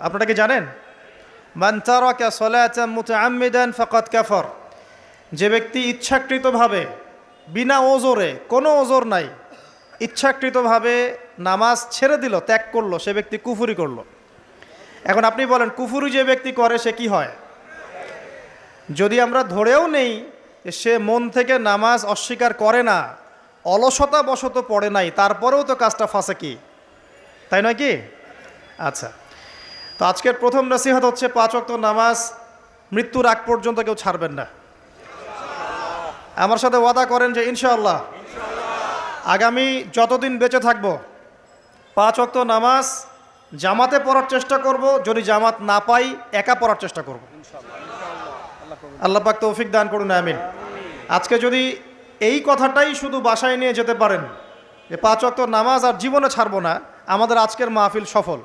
আপনারা কি জানেন মান তারাকা সালাতান মুতাআম্মিদান ফাকাদ কাফার, যে ব্যক্তি ইচ্ছাকৃতভাবে বিনা ওজরে, কোনো ওজর নাই, ইচ্ছাকৃতভাবে নামাজ ছেড়ে দিল, ত্যাগ করলো, সে ব্যক্তি কুফরি করলো। এখন আপনি বলেন কুফরি যে ব্যক্তি করে সে কি হয়? যদি আমরা ধরেও নেই সে মন থেকে নামাজ অস্বীকার করে না, অলসতা বশত পড়ে নাই, তারপরেও তো কাজটা ফাঁসে, কি তাই নয় কি? আচ্ছা, তো আজকের প্রথম নসিহত হচ্ছে 5 ওয়াক্ত নামাজ মৃত্যুর আগ পর্যন্ত কেউ ছাড়বেন না। আমার সাথে ওয়াদা করেন যে ইনশাআল্লাহ আগামী যতদিন বেঁচে থাকব 5 ওয়াক্ত নামাজ জামাতে পড়ার চেষ্টা করব, যদি জামাত না পাই একা পড়ার চেষ্টা করব। আল্লাহ পাক তৌফিক দান করুন, আমিন। আজকে যদি এই কথাটাই শুধু বাসায় নিয়ে যেতে পারেন যে 5 ওয়াক্ত নামাজ আর জীবনে ছাড়বো না, আমাদের আজকের মাহফিল সফল।